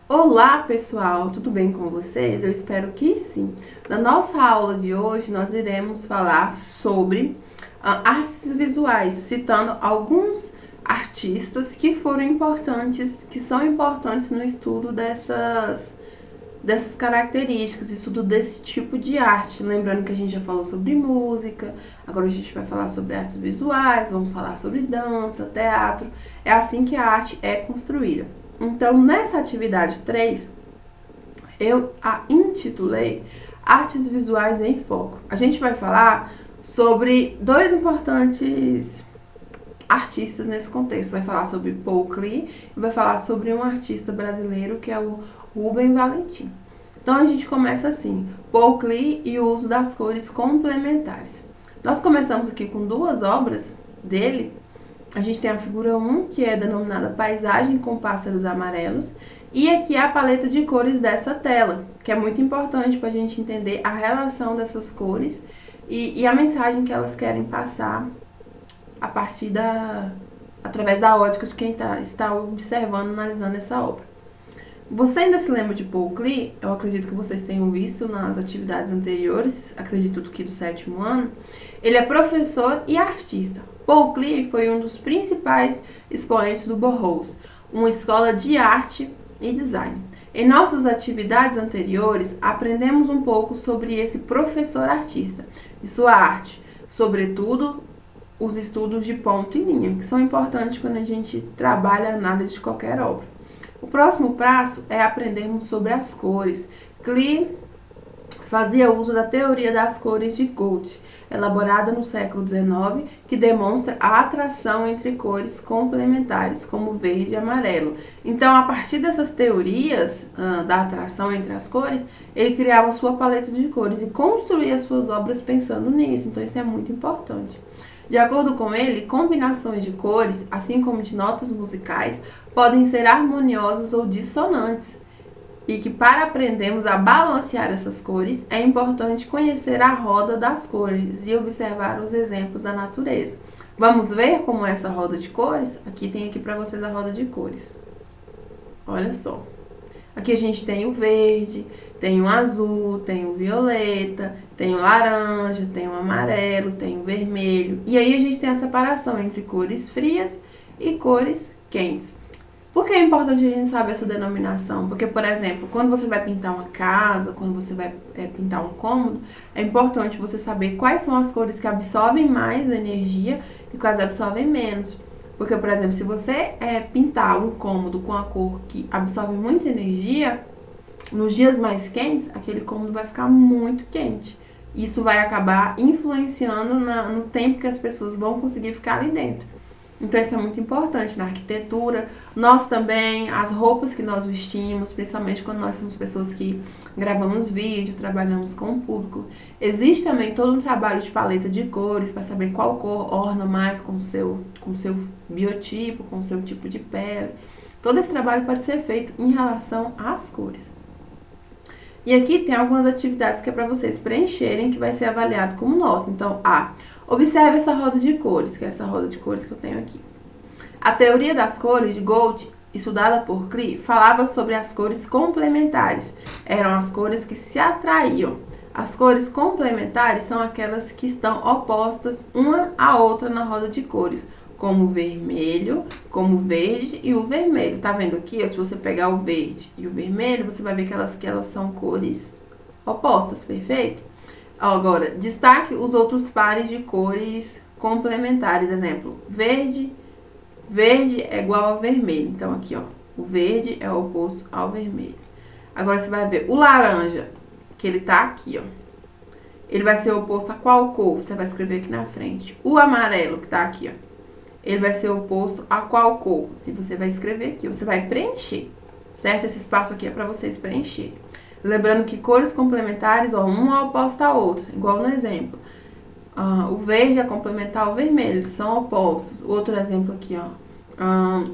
Olá pessoal, tudo bem com vocês? Eu espero que sim. Na nossa aula de hoje nós iremos falar sobre artes visuais, citando alguns artistas que foram importantes, que são importantes no estudo dessas características, estudo desse tipo de arte. Lembrando que a gente já falou sobre música, agora a gente vai falar sobre artes visuais, vamos falar sobre dança, teatro. É assim que a arte é construída. Então, nessa atividade 3, eu a intitulei Artes Visuais em Foco. A gente vai falar sobre dois importantes artistas nesse contexto. Vai falar sobre Paul Klee e vai falar sobre um artista brasileiro que é o Rubem Valentim. Então a gente começa assim, Paul Klee e o uso das cores complementares. Nós começamos aqui com duas obras dele. A gente tem a figura 1, que é denominada Paisagem com Pássaros Amarelos, e aqui é a paleta de cores dessa tela, que é muito importante para a gente entender a relação dessas cores e a mensagem que elas querem passar a partir através da ótica de quem está observando, analisando essa obra. Você ainda se lembra de Paul Klee? Eu acredito que vocês tenham visto nas atividades anteriores, acredito que do 7º ano. Ele é professor e artista. Paul Klee foi um dos principais expoentes do Bauhaus, uma escola de arte e design. Em nossas atividades anteriores, aprendemos um pouco sobre esse professor artista e sua arte, sobretudo os estudos de ponto e linha, que são importantes quando a gente trabalha a análise de qualquer obra. O próximo passo é aprendermos sobre as cores. Klee fazia uso da teoria das cores de Gould, elaborada no século XIX, que demonstra a atração entre cores complementares, como verde e amarelo. Então, a partir dessas teorias da atração entre as cores, ele criava sua paleta de cores e construía suas obras pensando nisso. Então, isso é muito importante. De acordo com ele, combinações de cores, assim como de notas musicais, podem ser harmoniosas ou dissonantes, e que para aprendermos a balancear essas cores, é importante conhecer a roda das cores e observar os exemplos da natureza. Vamos ver como é essa roda de cores? Aqui tem aqui para vocês a roda de cores. Olha só. Aqui a gente tem o verde, tem o azul, tem o violeta, tem o laranja, tem o amarelo, tem o vermelho. E aí a gente tem a separação entre cores frias e cores quentes. Por que é importante a gente saber essa denominação? Porque, por exemplo, quando você vai pintar uma casa, quando você vai pintar um cômodo, é importante você saber quais são as cores que absorvem mais energia e quais absorvem menos. Porque, por exemplo, se você pintar um cômodo com a cor que absorve muita energia, nos dias mais quentes, aquele cômodo vai ficar muito quente. Isso vai acabar influenciando no tempo que as pessoas vão conseguir ficar ali dentro. Então isso é muito importante na arquitetura. Nós também, as roupas que nós vestimos, principalmente quando nós somos pessoas que gravamos vídeo, trabalhamos com o público. Existe também todo um trabalho de paleta de cores para saber qual cor orna mais com o seu biotipo, com o seu tipo de pele. Todo esse trabalho pode ser feito em relação às cores. E aqui tem algumas atividades que é para vocês preencherem, que vai ser avaliado como nota. Então, observe essa roda de cores, que é essa roda de cores que eu tenho aqui. A teoria das cores de Gould, estudada por Klee, falava sobre as cores complementares. Eram as cores que se atraíam. As cores complementares são aquelas que estão opostas uma à outra na roda de cores, como o vermelho, como o verde e o vermelho. Tá vendo aqui? Se você pegar o verde e o vermelho, você vai ver que elas são cores opostas, perfeito? Agora, destaque os outros pares de cores complementares. Exemplo, verde é igual ao vermelho. Então, aqui, o verde é oposto ao vermelho. Agora, você vai ver o laranja, que ele tá aqui, ele vai ser oposto a qual cor? Você vai escrever aqui na frente. O amarelo, que tá aqui, ele vai ser oposto a qual cor? E você vai escrever aqui, você vai preencher, certo? Esse espaço aqui é para vocês preencherem. Lembrando que cores complementares, uma é oposta à outra, igual no exemplo. O verde é complementar ao vermelho, eles são opostos. Outro exemplo aqui,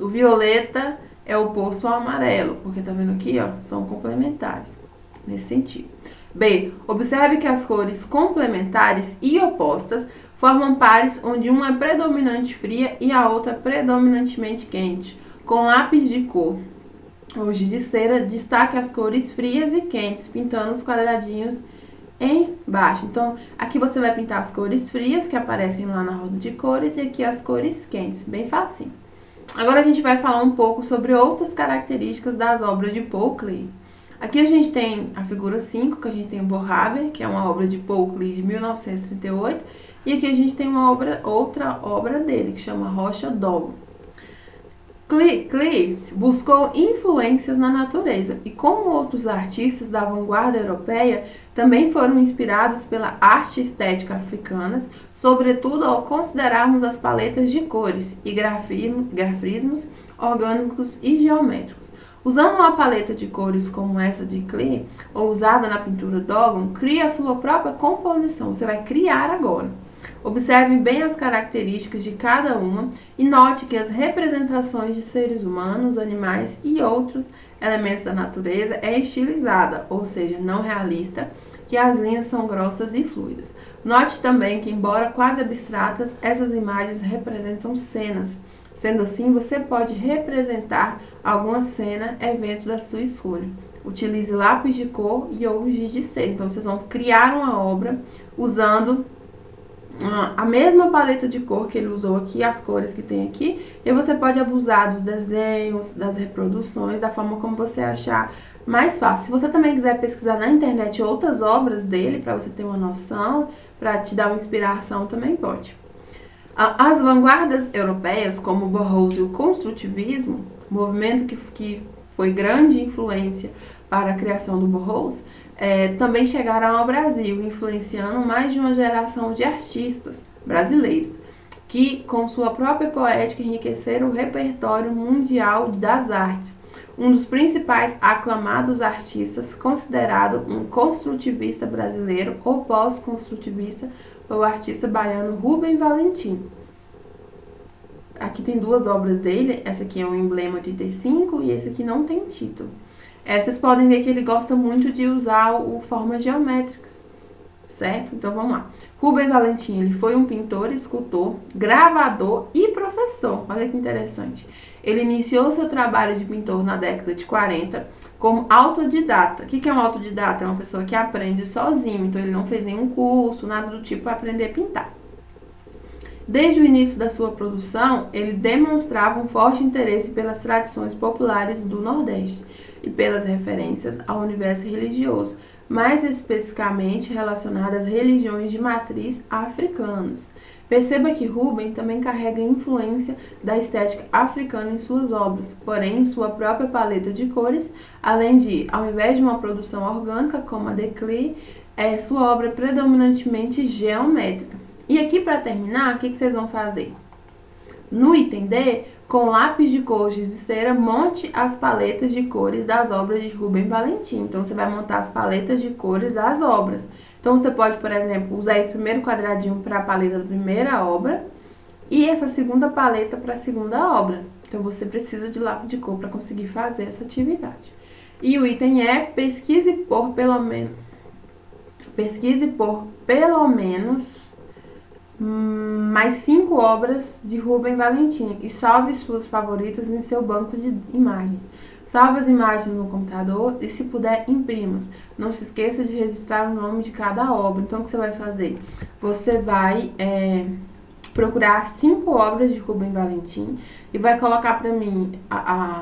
o violeta é oposto ao amarelo, porque tá vendo aqui, são complementares, nesse sentido. B. Observe que as cores complementares e opostas formam pares onde uma é predominante fria e a outra predominantemente quente. Com lápis de cor ou giz de cera, destaque as cores frias e quentes, pintando os quadradinhos embaixo. Então, aqui você vai pintar as cores frias, que aparecem lá na roda de cores, e aqui as cores quentes, bem facinho. Agora a gente vai falar um pouco sobre outras características das obras de Paul Klee. Aqui a gente tem a figura 5, que a gente tem o Boerhaave, que é uma obra de Paul Klee de 1938, e aqui a gente tem outra obra dele, que chama Rocha Dogo. Klee buscou influências na natureza e, como outros artistas da vanguarda europeia, também foram inspirados pela arte estética africana, sobretudo ao considerarmos as paletas de cores e grafismos orgânicos e geométricos. Usando uma paleta de cores como essa de Klee, ou usada na pintura Dogon, cria a sua própria composição. Você vai criar agora. Observe bem as características de cada uma e note que as representações de seres humanos, animais e outros elementos da natureza é estilizada, ou seja, não realista, que as linhas são grossas e fluidas. Note também que, embora quase abstratas, essas imagens representam cenas. Sendo assim, você pode representar alguma cena, evento da sua escolha. Utilize lápis de cor e ou giz de cera. Então, vocês vão criar uma obra usando a mesma paleta de cor que ele usou aqui, as cores que tem aqui, e você pode abusar dos desenhos, das reproduções, da forma como você achar mais fácil. Se você também quiser pesquisar na internet outras obras dele, para você ter uma noção, para te dar uma inspiração, também pode. As vanguardas europeias, como o Bauhaus e o construtivismo, movimento que foi grande influência para a criação do Bauhaus, também chegaram ao Brasil, influenciando mais de uma geração de artistas brasileiros, que com sua própria poética enriqueceram o repertório mundial das artes. Um dos principais aclamados artistas, considerado um construtivista brasileiro ou pós-construtivista, foi o artista baiano Rubem Valentim. Aqui tem duas obras dele, essa aqui é o Emblema 85 e esse aqui não tem título. Vocês podem ver que ele gosta muito de usar formas geométricas, certo? Então vamos lá. Rubem Valentim, ele foi um pintor, escultor, gravador e professor. Olha que interessante. Ele iniciou seu trabalho de pintor na década de 40 como autodidata. O que é um autodidata? É uma pessoa que aprende sozinho, então ele não fez nenhum curso, nada do tipo para aprender a pintar. Desde o início da sua produção, ele demonstrava um forte interesse pelas tradições populares do Nordeste e pelas referências ao universo religioso, mais especificamente relacionadas às religiões de matriz africanas. Perceba que Rubem também carrega influência da estética africana em suas obras, porém em sua própria paleta de cores, além de, ao invés de uma produção orgânica como a de Klee, sua obra é predominantemente geométrica. E aqui, para terminar, o que vocês vão fazer? No item D, com lápis de cor, giz de cera, monte as paletas de cores das obras de Rubem Valentim. Então, você vai montar as paletas de cores das obras. Então, você pode, por exemplo, usar esse primeiro quadradinho para a paleta da primeira obra e essa segunda paleta para a segunda obra. Então, você precisa de lápis de cor para conseguir fazer essa atividade. E o item E, pesquise por pelo menos mais 5 obras de Rubem Valentim e salve suas favoritas em seu banco de imagens. Salve as imagens no computador e, se puder, imprima-as. Não se esqueça de registrar o nome de cada obra. Então, o que você vai fazer? Você vai procurar 5 obras de Rubem Valentim e vai colocar para mim,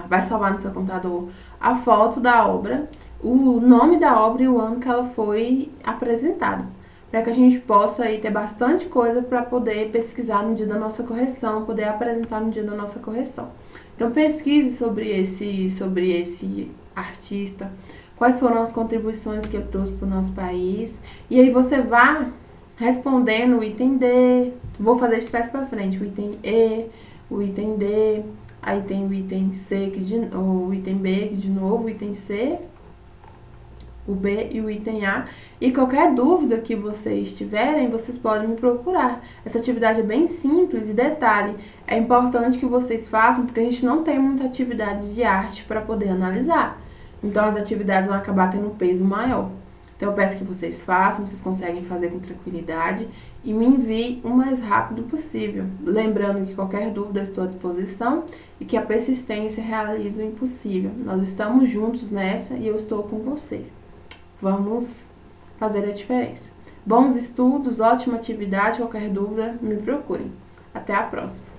vai salvar no seu computador a foto da obra, o nome da obra e o ano que ela foi apresentada, para que a gente possa aí ter bastante coisa para poder pesquisar no dia da nossa correção, poder apresentar no dia da nossa correção. Então, pesquise sobre esse artista, quais foram as contribuições que ele trouxe para o nosso país, e aí você vá respondendo o item D, vou fazer de trás para frente, o item E, o item D, aí tem o item C, o item B, que de novo, o item C, o B e o item A. E qualquer dúvida que vocês tiverem, vocês podem me procurar. Essa atividade é bem simples e detalhe, é importante que vocês façam porque a gente não tem muita atividade de arte para poder analisar. Então as atividades vão acabar tendo um peso maior. Então eu peço que vocês façam, vocês conseguem fazer com tranquilidade e me enviem o mais rápido possível. Lembrando que qualquer dúvida estou à disposição e que a persistência realiza o impossível. Nós estamos juntos nessa e eu estou com vocês. Vamos fazer a diferença. Bons estudos, ótima atividade, qualquer dúvida me procurem. Até a próxima!